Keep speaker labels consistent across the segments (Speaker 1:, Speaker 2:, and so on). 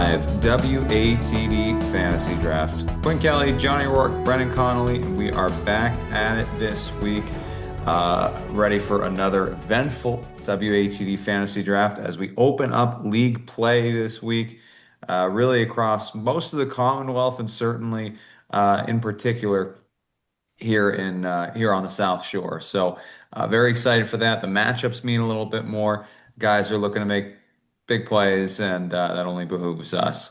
Speaker 1: live WATD Fantasy Draft. Quinn Kelly, Johnny Rourke, Brennan Connolly, and we are back at it this week, ready for another eventful WATD Fantasy Draft as we open up league play this week, really across most of the Commonwealth and certainly in particular here on the South Shore. So very excited for that. The matchups mean a little bit more. Guys are looking to make big plays, and that only behooves us.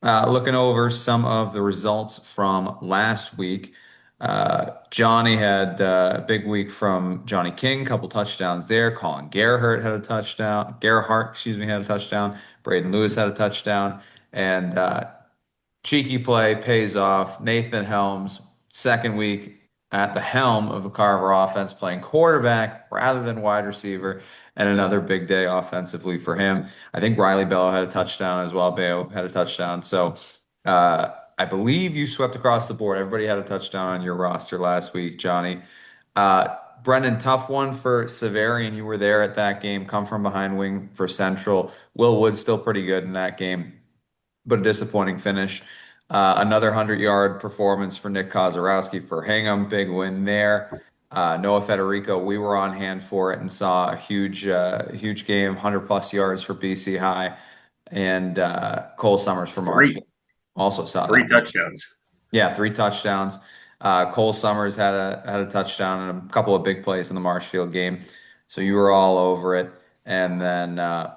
Speaker 1: Looking over some of the results from last week. Johnny had a big week from Johnny King, couple touchdowns there. Colin Gerhardt had a touchdown. Gerhardt, excuse me, had a touchdown. Braden Lewis had a touchdown. And cheeky play pays off. Nathan Helms, second week at the helm of the Carver offense, playing quarterback rather than wide receiver, and another big day offensively for him. I think Riley Bello had a touchdown as well. Bayo had a touchdown. So I believe you swept across the board. Everybody had a touchdown on your roster last week, Johnny. Brendan, tough one for Severian. You were there at that game. Come from behind wing for Central. Will Wood still pretty good in that game, but a disappointing finish. Another 100-yard performance for Nick Kozarowski for Hingham. Big win there. Noah Federico, we were on hand for it and saw a huge game, 100+ yards for BC High. And Cole Summers for
Speaker 2: Three,
Speaker 1: Marshall also saw
Speaker 2: three
Speaker 1: that one.
Speaker 2: touchdowns.
Speaker 1: Yeah, three touchdowns. Cole Summers had a touchdown and a couple of big plays in the Marshfield game. So you were all over it. And then on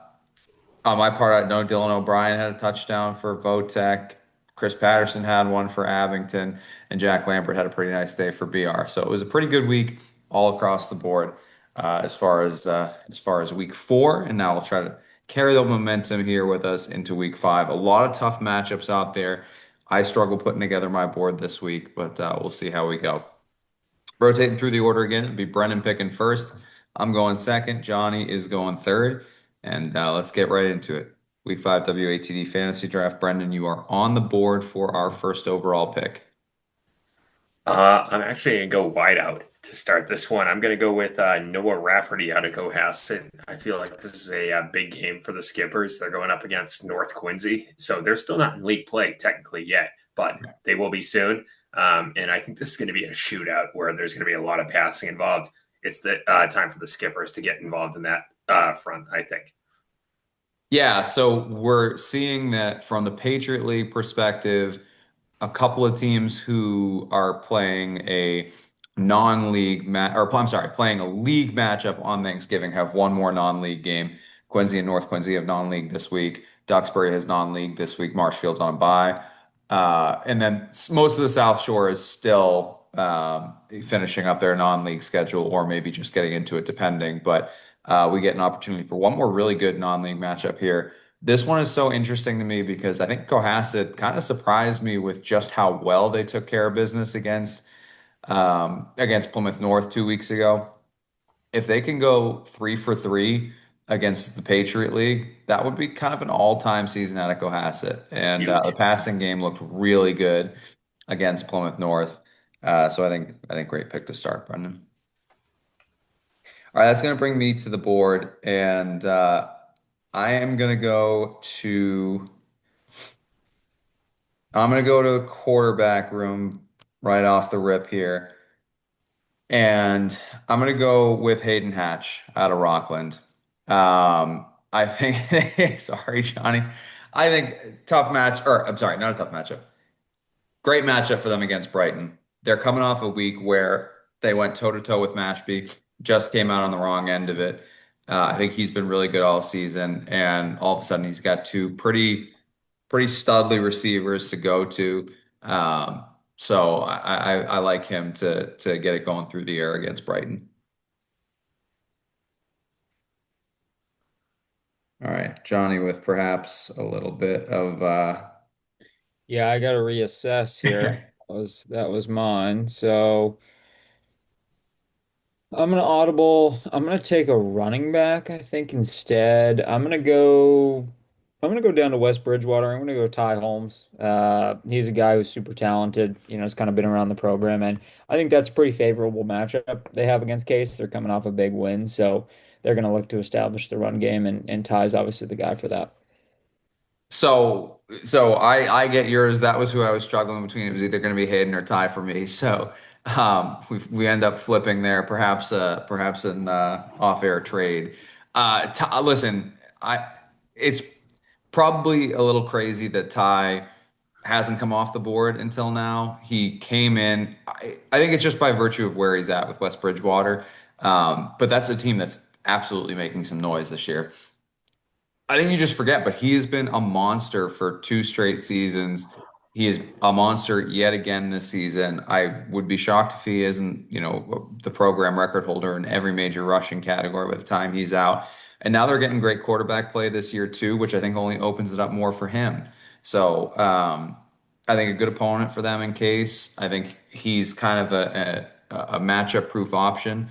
Speaker 1: my part, I know Dylan O'Brien had a touchdown for Votech. Chris Patterson had one for Abington, and Jack Lambert had a pretty nice day for BR. So it was a pretty good week all across the board as far as week 4, and now we'll try to carry the momentum here with us into week 5. A lot of tough matchups out there. I struggle putting together my board this week, but we'll see how we go. Rotating through the order again, it'd be Brennan picking first. I'm going second. Johnny is going third. And let's get right into it. Week 5 WATD Fantasy Draft. Brendan, you are on the board for our first overall pick.
Speaker 2: I'm actually going to go wide out to start this one. I'm going to go with Noah Rafferty out of Cohasset. I feel like this is a big game for the Skippers. They're going up against North Quincy. So they're still not in league play technically yet, but they will be soon. And I think this is going to be a shootout where there's going to be a lot of passing involved. It's the time for the Skippers to get involved in that front, I think.
Speaker 1: Yeah, so we're seeing that from the Patriot League perspective, a couple of teams who are playing a non-league or I'm sorry, playing a league matchup on Thanksgiving have one more non-league game. Quincy and North Quincy have non-league this week. Duxbury has non-league this week. Marshfield's on bye. And then most of the South Shore is still finishing up their non-league schedule or maybe just getting into it, depending. But we get an opportunity for one more really good non-league matchup here. This one is so interesting to me because I think Cohasset kind of surprised me with just how well they took care of business against Plymouth North 2 weeks ago. If they can go 3 for 3 against the Patriot League, that would be kind of an all-time season out of Cohasset. And the
Speaker 2: Huge.
Speaker 1: passing game looked really good against Plymouth North. So I think great pick to start, Brendan. All right, that's going to bring me to the board, and I am going to go to I'm going to go to quarterback room right off the rip here. And I'm going to go with Hayden Hatch out of Rockland. I think, sorry, Johnny. I think tough match, or I'm sorry, not a tough matchup. Great matchup for them against Brighton. They're coming off a week where they went toe to toe with Mashpee, just came out on the wrong end of it. I think he's been really good all season, and all of a sudden he's got two pretty studly receivers to go to. So I like him to get it going through the air against Brighton. All right, Johnny, with perhaps a little bit of
Speaker 3: Yeah, I got to reassess here. That was mine. So I'm gonna audible. I'm gonna take a running back, I think, instead. I'm gonna go down to West Bridgewater. I'm gonna go Ty Holmes. He's a guy who's super talented, has kind of been around the program, and I think that's a pretty favorable matchup they have against Case. They're coming off a big win, so they're gonna look to establish the run game, and Ty's obviously the guy for that.
Speaker 1: so So I get yours. That was who I was struggling between. It was either going to be Hayden or Ty for me. So we end up flipping there, perhaps an off-air trade. Listen, I it's probably a little crazy that Ty hasn't come off the board until now. He came in. I think it's just by virtue of where he's at with West Bridgewater. But that's a team that's absolutely making some noise this year. I think you just forget, but he has been a monster for two straight seasons. He is a monster yet again this season. I would be shocked if he isn't, the program record holder in every major rushing category by the time he's out. And now they're getting great quarterback play this year too, which I think only opens it up more for him. So I think a good opponent for them in case. I think he's kind of a matchup proof option.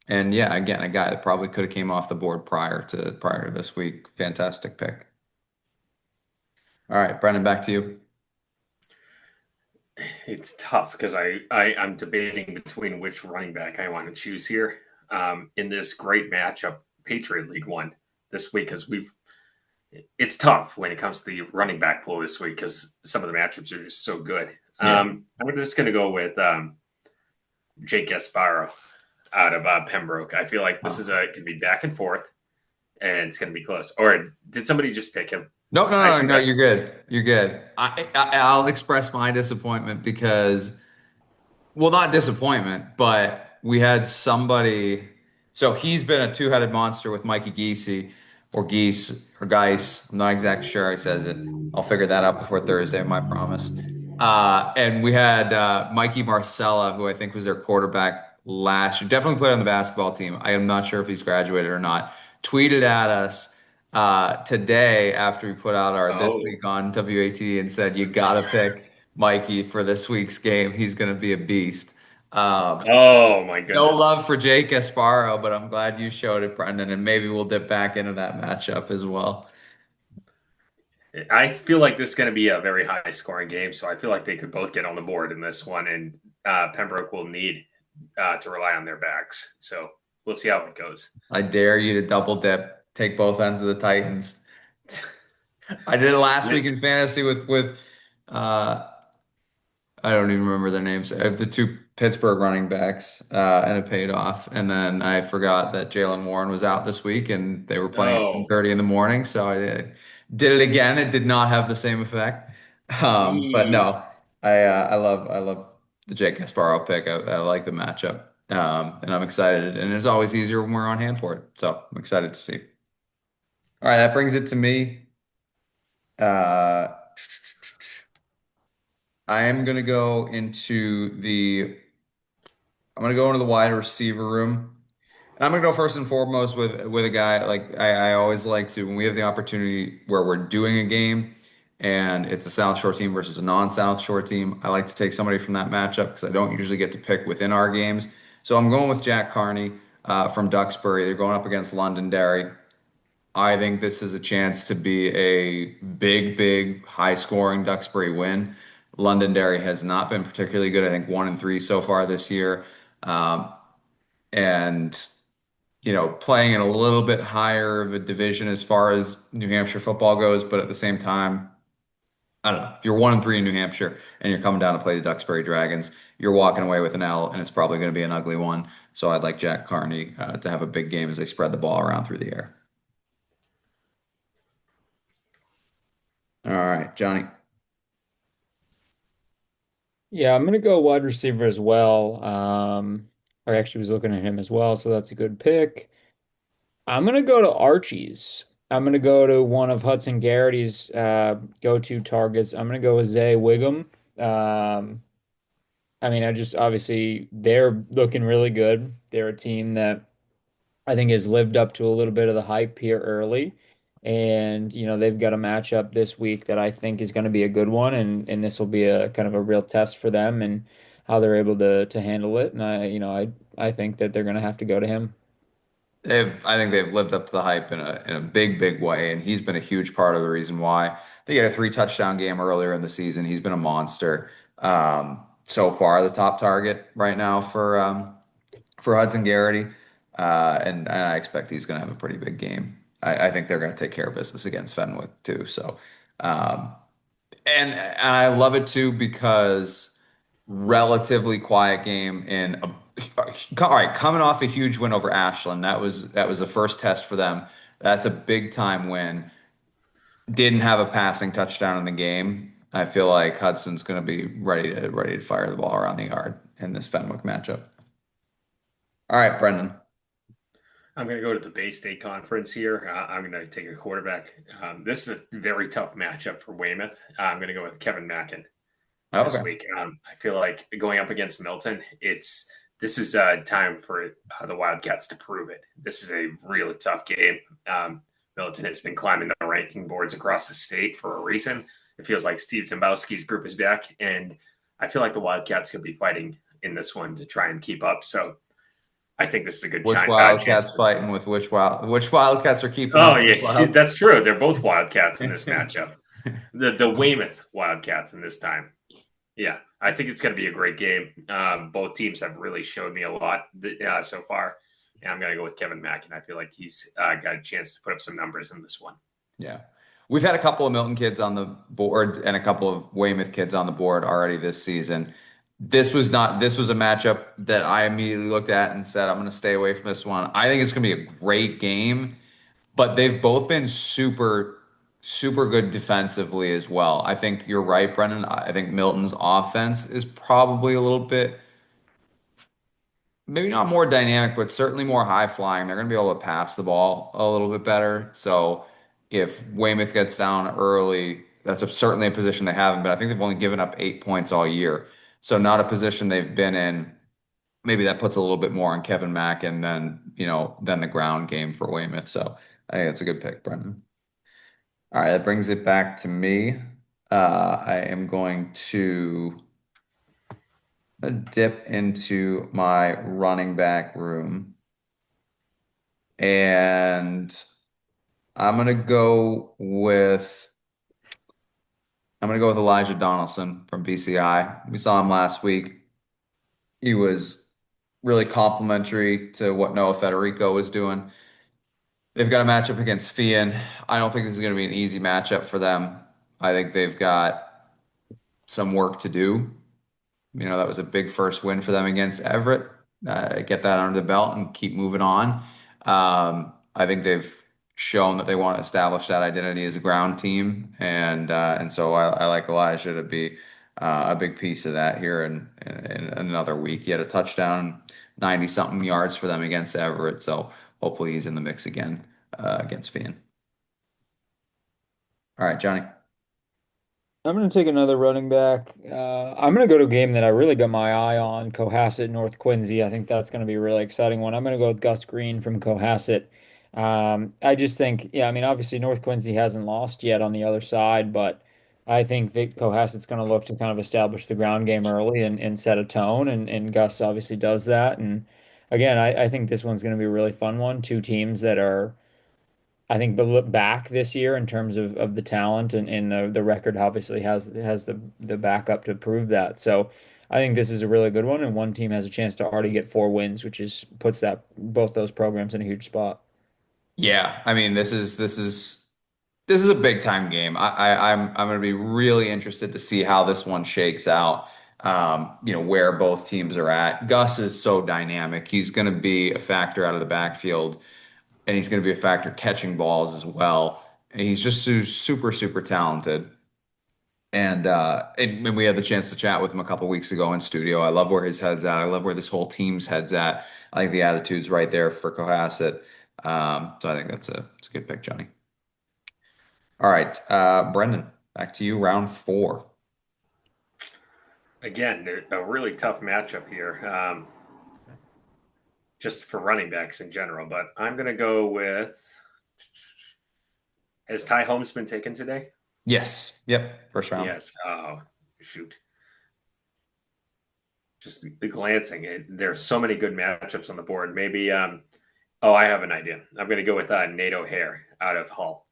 Speaker 1: And yeah, again, a guy that probably could have came off the board prior to this week. Fantastic pick. All right, Brendan, back to you.
Speaker 2: It's tough because I'm debating between which running back I want to choose here in this great matchup, Patriot League one this week because it's tough when it comes to the running back pool this week because some of the matchups are just so good.
Speaker 1: Yeah.
Speaker 2: I'm just going to go with Jake Gasparo out of Pembroke. I feel like this is going to be back and forth, and it's going to be close. Or did somebody just pick him?
Speaker 1: No, no,
Speaker 2: I
Speaker 1: no,
Speaker 2: see
Speaker 1: no,
Speaker 2: that.
Speaker 1: you're good. You're good. I'll express my disappointment because well, not disappointment, but we had somebody. So he's been a two-headed monster with Mikey Geese or Geese or Geis. I'm not exactly sure how he says it. I'll figure that out before Thursday, my promise. And we had Mikey Marcella, who I think was their quarterback last year. Definitely played on the basketball team. I am not sure if he's graduated or not. Tweeted at us today after we put out our This
Speaker 2: Oh,
Speaker 1: Week on WATD and said, you got to pick Mikey for this week's game. He's going to be a beast.
Speaker 2: oh my
Speaker 1: No
Speaker 2: goodness.
Speaker 1: love for Jake Esparro, but I'm glad you showed it, Brendan, and maybe we'll dip back into that matchup as well.
Speaker 2: I feel like this is going to be a very high scoring game, so I feel like they could both get on the board in this one, and Pembroke will need to rely on their backs. So we'll see how it goes.
Speaker 1: I dare you to double dip, take both ends of the Titans. I did it last week in fantasy with uh, I don't even remember their names. I have the two Pittsburgh running backs, and it paid off. And then I forgot that Jalen Warren was out this week, and they were playing at
Speaker 2: Oh,
Speaker 1: 10:30 in the morning. So I did it again. It did not have the same effect. But no, I love the Jake Gasparro pick. I like the matchup, and I'm excited. And it's always easier when we're on hand for it. So I'm excited to see. All right, that brings it to me. Uh, I am gonna go into the I'm gonna go into the wide receiver room. And I'm gonna go first and foremost with a guy like I always like to when we have the opportunity where we're doing a game and it's a South Shore team versus a non-South Shore team. I like to take somebody from that matchup because I don't usually get to pick within our games. So I'm going with Jack Carney from Duxbury. They're going up against Londonderry. I think this is a chance to be a big, big, high-scoring Duxbury win. Londonderry has not been particularly good. I think 1-3 so far this year. Um, and playing in a little bit higher of a division as far as New Hampshire football goes, but at the same time, I don't know. If you're 1-3 in New Hampshire and you're coming down to play the Duxbury Dragons, you're walking away with an L, and it's probably going to be an ugly one. So I'd like Jack Carney to have a big game as they spread the ball around through the air. All right, Johnny.
Speaker 3: Yeah, I'm gonna go wide receiver as well. I actually was looking at him as well, so that's a good pick. I'm gonna go to Archie's. I'm gonna go to one of Hudson Garrity's go-to targets. I'm gonna go with Zay Wiggum. Um, I mean, I just obviously they're looking really good. They're a team that I think has lived up to a little bit of the hype here early. And, they've got a matchup this week that I think is going to be a good one. And this will be a kind of a real test for them and how they're able to handle it. And I think that they're going to have to go to him.
Speaker 1: I think they've lived up to the hype in a big, big way, and he's been a huge part of the reason why. They had a three touchdown game earlier in the season. He's been a monster. So far, the top target right now for Hudson Garrity, and I expect he's going to have a pretty big game. I think they're going to take care of business against Fenwick too. So And I love it too because relatively quiet game in a all right, coming off a huge win over Ashland. That was the first test for them. That's a big time win. Didn't have a passing touchdown in the game. I feel like Hudson's going to be ready to fire the ball around the yard in this Fenwick matchup. All right, Brendan.
Speaker 2: I'm going to go to the Bay State Conference here. I'm going to take a quarterback. This is a very tough matchup for Weymouth. I'm going to go with Kevin Mackin this
Speaker 1: Okay.
Speaker 2: week. I feel like going up against Milton, this is time for the Wildcats to prove it. This is a really tough game. Milton has been climbing the ranking boards across the state for a reason. It feels like Steve Timbowski's group is back, and I feel like the Wildcats could be fighting in this one to try and keep up. So I think this is a good
Speaker 1: Which
Speaker 2: chance.
Speaker 1: Wildcats fighting with which Wildcats are keeping
Speaker 2: Oh
Speaker 1: up with
Speaker 2: yeah,
Speaker 1: Wild?
Speaker 2: that's true. They're both Wildcats in this matchup. The Weymouth Wildcats in this time. Yeah, I think it's going to be a great game. Both teams have really showed me a lot so far. And I'm going to go with Kevin Mackin. I feel like he's got a chance to put up some numbers in this one.
Speaker 1: Yeah. We've had a couple of Milton kids on the board and a couple of Weymouth kids on the board already this season. This was a matchup that I immediately looked at and said, I'm going to stay away from this one. I think it's going to be a great game, but they've both been super good defensively as well. I think you're right, Brendan. I think Milton's offense is probably a little bit maybe not more dynamic, but certainly more high flying. They're going to be able to pass the ball a little bit better. So if Weymouth gets down early, certainly a position they haven't, but I think they've only given up 8 points all year. So not a position they've been in. Maybe that puts a little bit more on Kevin Mackin than the ground game for Weymouth. So I think it's a good pick, Brendan. All right, that brings it back to me. I am going to dip into my running back room. And I'm gonna go with Elijah Donaldson from BCI. We saw him last week. He was really complimentary to what Noah Federico was doing. They've got a matchup against Fian. I don't think this is going to be an easy matchup for them. I think they've got some work to do. That was a big first win for them against Everett. Get that under the belt and keep moving on. I think they've shown that they want to establish that identity as a ground team, and so I like Elijah to be a big piece of that here in another week. He had a touchdown, 90 something yards for them against Everett, so hopefully he's in the mix again against Fian. All right, Johnny.
Speaker 3: I'm going to take another running back. I'm going to go to a game that I really got my eye on, Cohasset, North Quincy. I think that's going to be a really exciting one. I'm going to go with Gus Green from Cohasset. I just think, yeah, I mean, obviously North Quincy hasn't lost yet on the other side, but I think that Cohasset's going to look to kind of establish the ground game early and set a tone, and Gus obviously does that. And again, I think this one's going to be a really fun one. Two teams that are I think the look back this year in terms of the talent and the record obviously has the backup to prove that. So I think this is a really good one, and one team has a chance to already get 4 wins, which is puts that both those programs in a huge spot.
Speaker 1: Yeah, I mean this is a big time game. I'm going to be really interested to see how this one shakes out. Where both teams are at. Gus is so dynamic. He's going to be a factor out of the backfield, and he's going to be a factor catching balls as well. And he's just super talented. And we had the chance to chat with him a couple weeks ago in studio. I love where his head's at. I love where this whole team's head's at. I think the attitude's right there for Cohasset. So I think it's a good pick, Johnny. All right, Brendan, back to you, round four.
Speaker 2: Again, a really tough matchup here, just for running backs in general. But I'm going to go with. Has Ty Holmes been taken today?
Speaker 1: Yes. Yep. First round.
Speaker 2: Yes. Oh, shoot. Just glancing, there's so many good matchups on the board. Maybe, I have an idea. I'm going to go with Nate O'Hare out of Hull.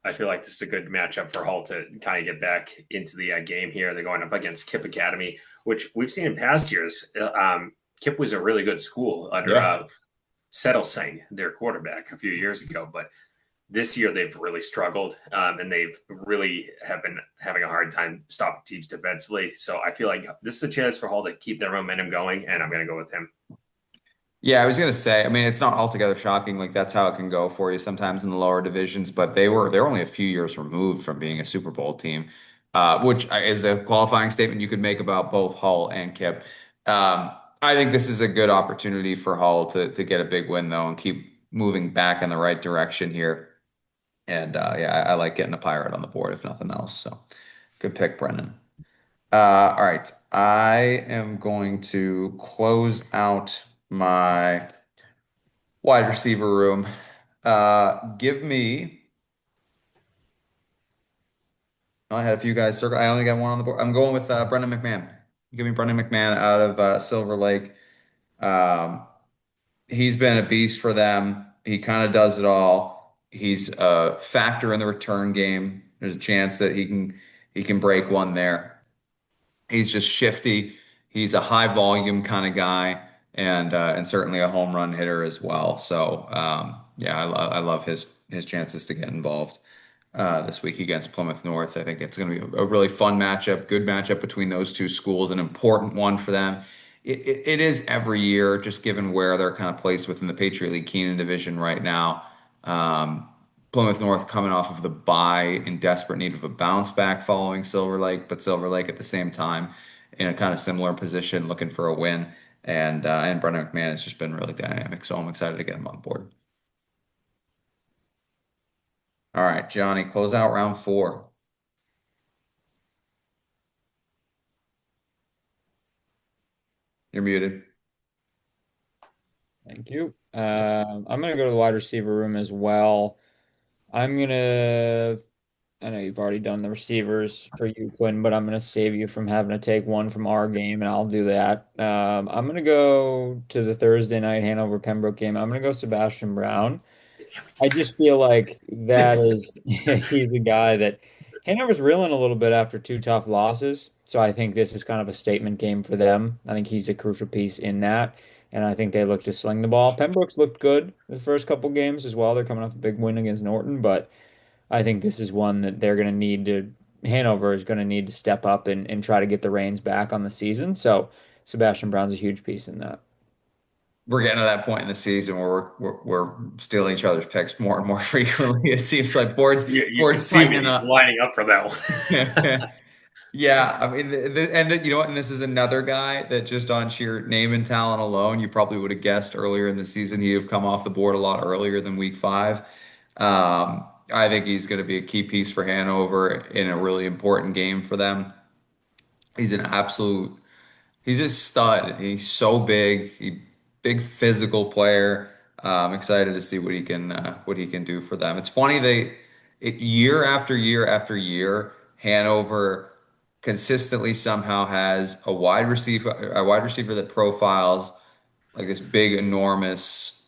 Speaker 2: I feel like this is a good matchup for Hull to kind of get back into the game here. They're going up against Kip Academy, which we've seen in past years. Kip was a really good school under
Speaker 1: Yeah.
Speaker 2: Settlesing, their quarterback, a few years ago. But this year they've really struggled, and they've really have been having a hard time stopping teams defensively. So I feel like this is a chance for Hall to keep their momentum going, and I'm going to go with him.
Speaker 1: Yeah, I was gonna say, I mean, it's not altogether shocking. Like that's how it can go for you sometimes in the lower divisions, but they're only a few years removed from being a Super Bowl team, which is a qualifying statement you could make about both Hull and Kip. I think this is a good opportunity for Hull to get a big win though and keep moving back in the right direction here. And yeah, I like getting a pirate on the board if nothing else. So good pick, Brendan. All right, I am going to close out my wide receiver room. Give me. I had a few guys circle. I only got one on the board. I'm going with Brendan McMahon. Give me Brendan McMahon out of Silver Lake. Um, he's been a beast for them. He kind of does it all. He's a factor in the return game. There's a chance that he can break one there. He's just shifty. He's a high volume kind of guy, and certainly a home run hitter as well. So yeah, I love his chances to get involved this week against Plymouth North. I think it's going to be a really fun matchup, good matchup between those two schools, an important one for them. It is every year, just given where they're kind of placed within the Patriot League Keenan division right now. Um, Plymouth North coming off of the bye in desperate need of a bounce back following Silver Lake, but Silver Lake at the same time in a kind of similar position looking for a win. And Brendan McMahon has just been really dynamic, so I'm excited to get him on board. All right, Johnny, close out round four. You're muted.
Speaker 3: Thank you. I'm gonna go to the wide receiver room as well. I'm gonna. I know you've already done the receivers for you, Quinn, but I'm gonna save you from having to take one from our game, and I'll do that. I'm gonna go to the Thursday night Hanover Pembroke game. I'm gonna go Sebastian Brown. I just feel like that is he's the guy that Hanover's reeling a little bit after two tough losses. So I think this is kind of a statement game for them. I think he's a crucial piece in that. And I think they look to sling the ball. Pembroke's looked good the first couple games as well. They're coming off a big win against Norton, but I think this is one that they're going to need to, Hanover is going to need to step up and try to get the reins back on the season. So Sebastian Brown's a huge piece in that.
Speaker 1: We're getting to that point in the season where we're stealing each other's picks more and more frequently. It seems like boards
Speaker 2: You
Speaker 1: boards
Speaker 2: see
Speaker 1: teaming
Speaker 2: me
Speaker 1: up.
Speaker 2: lining up for that one.
Speaker 1: Yeah, I mean, you know what? And this is another guy that just on sheer name and talent alone, you probably would have guessed earlier in the season he'd have come off the board a lot earlier than week five. I think he's going to be a key piece for Hanover in a really important game for them. He's an absolute He's a stud. He's so big. Big physical player. I'm excited to see what he can do for them. It's funny year after year after year, Hanover consistently somehow has a wide receiver that profiles like this big, enormous,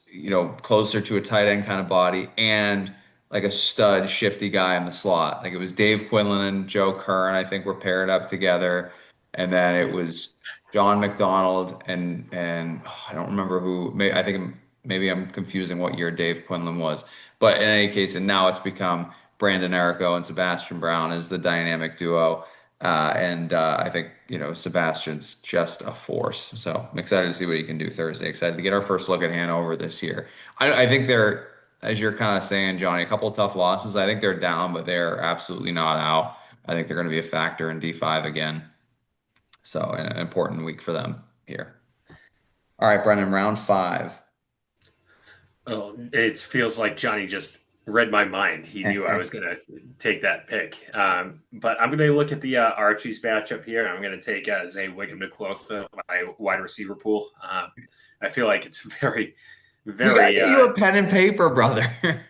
Speaker 1: closer to a tight end kind of body, and like a stud, shifty guy in the slot. Like it was Dave Quinlan and Joe Kern, I think, were paired up together, and then it was John McDonald and I don't remember who. I think maybe I'm confusing what year Dave Quinlan was, but in any case, and now it's become Brandon Errico and Sebastian Brown as the dynamic duo. And I think, Sebastian's just a force. So I'm excited to see what he can do Thursday. Excited to get our first look at Hanover this year. I think they're, as you're kind of saying, Johnny, a couple of tough losses. I think they're down, but they're absolutely not out. I think they're going to be a factor in D5 again. So an important week for them here. All right, Brendan, round five.
Speaker 2: Oh, it feels like Johnny just read my mind. He knew I was going to take that pick. But I'm going to look at the Archie's matchup here. I'm going to take Zay Wickham to close my wide receiver pool. I feel like it's very,
Speaker 1: We got to
Speaker 2: very.
Speaker 1: get you a pen and paper, brother.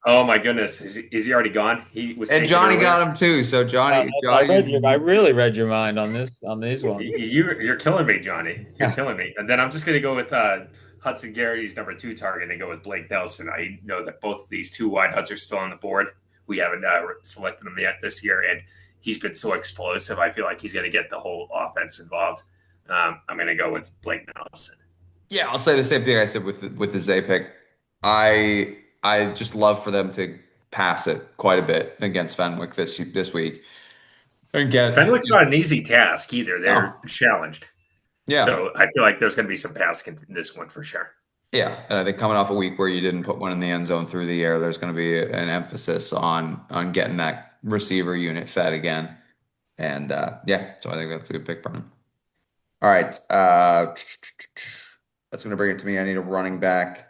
Speaker 2: Oh my goodness, is he already gone? He was
Speaker 1: And
Speaker 2: taken
Speaker 1: Johnny
Speaker 2: earlier.
Speaker 1: got him too. So Johnny,
Speaker 3: I
Speaker 1: Johnny,
Speaker 3: read I really read your mind on these ones.
Speaker 2: You're killing me, Johnny. You're killing me. And then I'm just going to go with Hudson Garrity's number two target and go with Blake Nelson. I know that both of these two wide Huds are still on the board. We haven't selected them yet this year, and he's been so explosive. I feel like he's going to get the whole offense involved. I'm going to go with Blake Nelson.
Speaker 1: Yeah, I'll say the same thing I said with the Zay pick. I just love for them to pass it quite a bit against Fenwick this week and get,
Speaker 2: Fenwick's not an easy task either. They're
Speaker 1: oh,
Speaker 2: challenged.
Speaker 1: yeah.
Speaker 2: So I feel like there's going to be some passing in this one for sure.
Speaker 1: Yeah, and I think coming off a week where you didn't put one in the end zone through the air, there's going to be an emphasis on getting that receiver unit fed again. And yeah, so I think that's a good pick, Brennan. All right, that's going to bring it to me. I need a running back.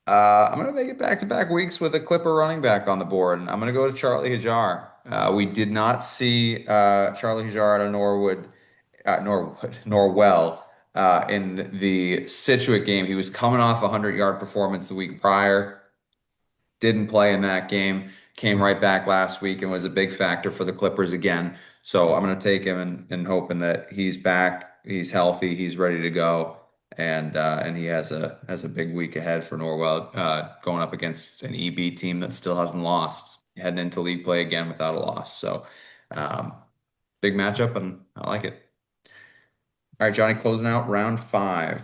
Speaker 1: I'm going to make it back-to-back weeks with a Clipper running back on the board, and I'm going to go to Charlie Hajar. We did not see Charlie Hajar out of Norwell in the Situate game. He was coming off a 100-yard performance the week prior, didn't play in that game, came right back last week and was a big factor for the Clippers again. So I'm going to take him and hoping that he's back, he's healthy, he's ready to go, and he has a big week ahead for Norwell, going up against an EB team that still hasn't lost, heading into league play again without a loss. So big matchup, and I like it. All right, Johnny, closing out round five.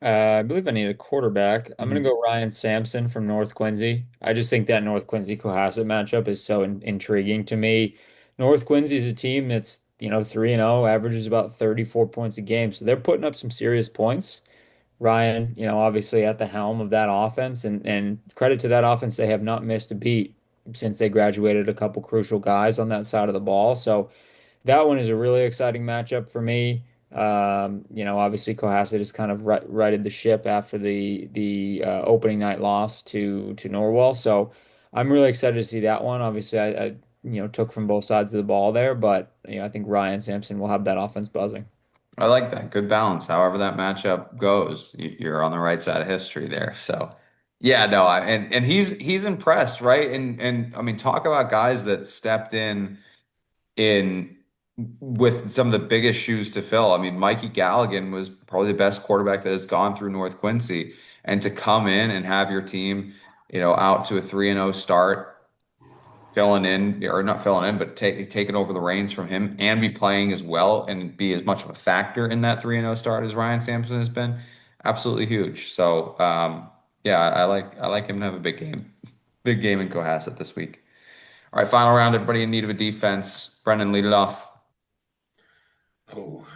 Speaker 3: I believe I need a quarterback. I'm going
Speaker 1: Mhm.
Speaker 3: to go Ryan Sampson from North Quincy. I just think that North Quincy Cohasset matchup is so intriguing to me. North Quincy is a team that's, 3-0, averages about 34 points a game. So they're putting up some serious points. Ryan, obviously at the helm of that offense, and credit to that offense, they have not missed a beat since they graduated a couple crucial guys on that side of the ball. So that one is a really exciting matchup for me. Obviously Cohasset has kind of righted the ship after the opening night loss to Norwell. So I'm really excited to see that one. Obviously, I took from both sides of the ball there, but I think Ryan Sampson will have that offense buzzing.
Speaker 1: I like that. Good balance. However that matchup goes, you're on the right side of history there. So, yeah, no, and he's impressed, right? And I mean, talk about guys that stepped in with some of the biggest shoes to fill. I mean, Mikey Galligan was probably the best quarterback that has gone through North Quincy, and to come in and have your team, out to a 3-0 start, filling in or not filling in, but taking over the reins from him and be playing as well and be as much of a factor in that 3-0 start as Ryan Sampson has been, absolutely huge. So yeah, I like him to have a big game in Cohasset this week. All right, final round. Everybody in need of a defense. Brendan, lead it off.
Speaker 2: Oh,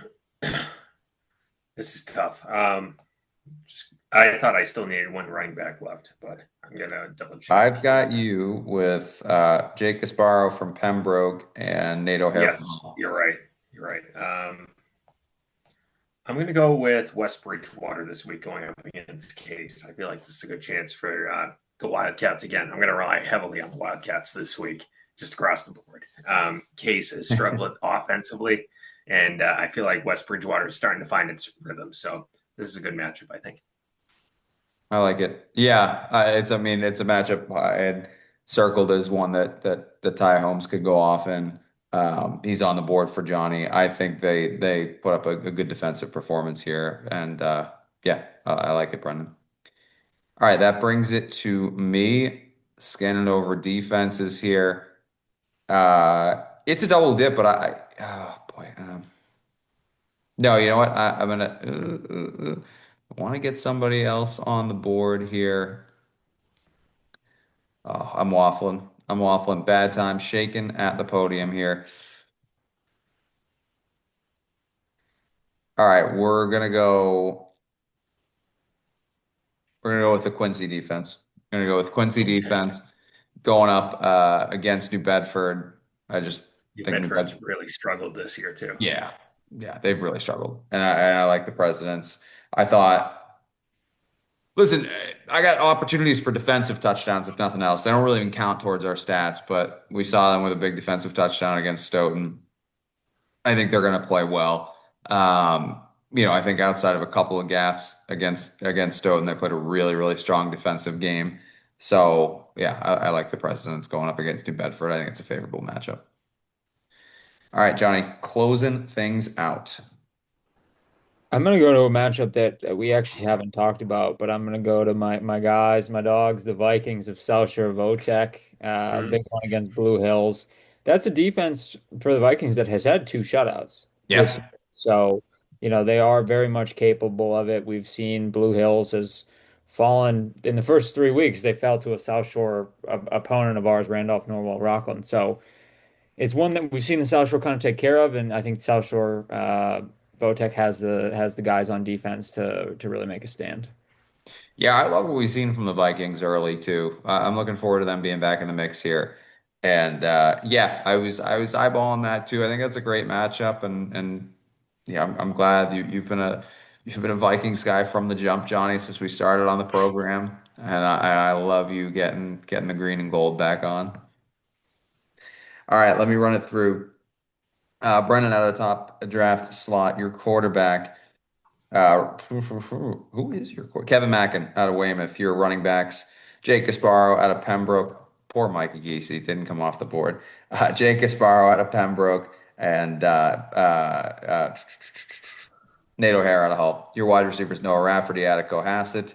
Speaker 2: this is tough. I thought I still needed one running back left, but I'm gonna double check
Speaker 1: I've
Speaker 2: here.
Speaker 1: got you with Jake Gasparo from Pembroke and Nate O'Hare from
Speaker 2: Yes,
Speaker 1: Hull.
Speaker 2: you're right. You're right. I'm going to go with West Bridgewater this week going up against Case. I feel like this is a good chance for the Wildcats again. I'm going to rely heavily on the Wildcats this week, just across the board. Case has struggled offensively, and I feel like West Bridgewater is starting to find its rhythm. So this is a good matchup, I think.
Speaker 1: I like it. Yeah, I mean, it's a matchup I had circled as one that the Ty Holmes could go off in. He's on the board for Johnny. I think they put up a good defensive performance here, and yeah, I like it, Brendan. All right, that brings it to me. Scanning over defenses here. It's a double dip, but oh boy. No, you know what? I'm gonna I want to get somebody else on the board here. Oh, I'm waffling. I'm waffling. Bad time. Shaking at the podium here. All right, we're gonna go with the Quincy defense. We're gonna go with Quincy
Speaker 2: Okay.
Speaker 1: defense going up against New Bedford. I just
Speaker 2: New
Speaker 1: think New
Speaker 2: Bedford's
Speaker 1: Bedford.
Speaker 2: really struggled this year, too.
Speaker 1: Yeah, yeah, they've really struggled, and I like the Presidents. I thought. Listen, I got opportunities for defensive touchdowns, if nothing else. They don't really even count towards our stats, but we saw them with a big defensive touchdown against Stoughton. I think they're going to play well. I think outside of a couple of gaffes against Stoughton, they played a really, really strong defensive game. So yeah, I like the Presidents going up against New Bedford. I think it's a favorable matchup. All right, Johnny, closing things out.
Speaker 3: I'm gonna go to a matchup that we actually haven't talked about, but I'm gonna go to my guys, my dogs, the Vikings of South Shore Votech.
Speaker 2: Mm.
Speaker 3: Big one against Blue Hills. That's a defense for the Vikings that has had two shutouts this
Speaker 1: Yeah.
Speaker 3: year. So, they are very much capable of it. We've seen Blue Hills has fallen in the first 3 weeks. They fell to a South Shore opponent of ours, Randolph Norwell Rockland. So it's one that we've seen the South Shore kind of take care of, and I think South Shore Botech has the guys on defense to really make a stand.
Speaker 1: Yeah, I love what we've seen from the Vikings early too. I'm looking forward to them being back in the mix here. And yeah, I was eyeballing that too. I think that's a great matchup, and yeah, I'm glad you've been a Vikings guy from the jump, Johnny, since we started on the program, and I love you getting the green and gold back on. All right, let me run it through. Brennan out of the top draft slot, your quarterback. Who is your quarterback? Kevin Mackin out of Weymouth. Your running backs, Jake Gasparo out of Pembroke. Poor Mikey Gesey didn't come off the board. Jake Gasparo out of Pembroke and Nate O'Hare out of Hull. Your wide receivers, Noah Rafferty out of Cohasset.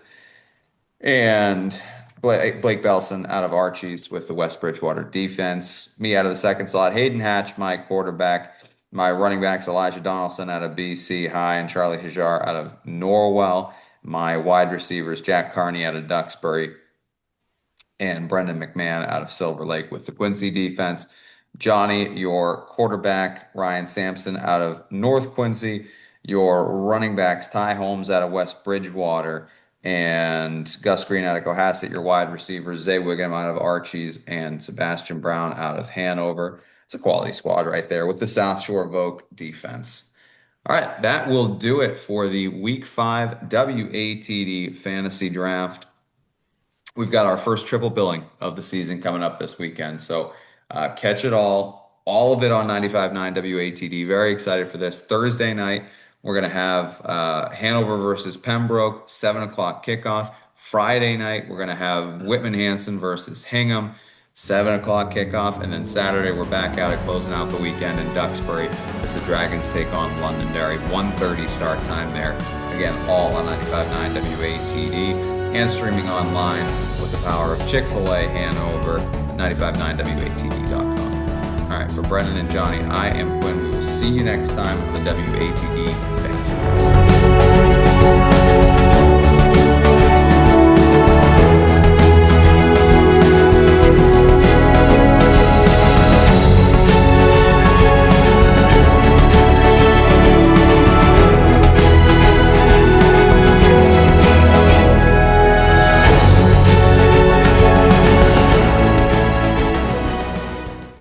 Speaker 1: And Blake Belson out of Archie's with the West Bridgewater defense. Me out of the second slot. Hayden Hatch, my quarterback. My running backs, Elijah Donaldson out of BC High and Charlie Hajar out of Norwell. My wide receivers, Jack Carney out of Duxbury and Brendan McMahon out of Silver Lake with the Quincy defense. Johnny, your quarterback, Ryan Sampson out of North Quincy. Your running backs, Ty Holmes out of West Bridgewater and Gus Green out of Cohasset. Your wide receivers, Zay Wiggum out of Archie's and Sebastian Brown out of Hanover. It's a quality squad right there with the South Shore Vogue defense. All right, that will do it for the Week 5 WATD Fantasy Draft. We've got our first triple billing of the season coming up this weekend. So catch it all of it on 95.9 WATD. Very excited for this. Thursday night, we're going to have Hanover versus Pembroke, 7 o'clock kickoff. Friday night, we're going to have Whitman Hanson versus Hingham, 7 o'clock kickoff. And then Saturday, we're back at it, closing out the weekend in Duxbury as the Dragons take on Londonderry. 1:30 start time there. Again, all on 95.9 WATD and streaming online with the power of Chick-fil-A Hanover, 959watd.com. All right, for Brendan and Johnny, I am Quinn. We will see you next time on the WATD Fantasy Draft.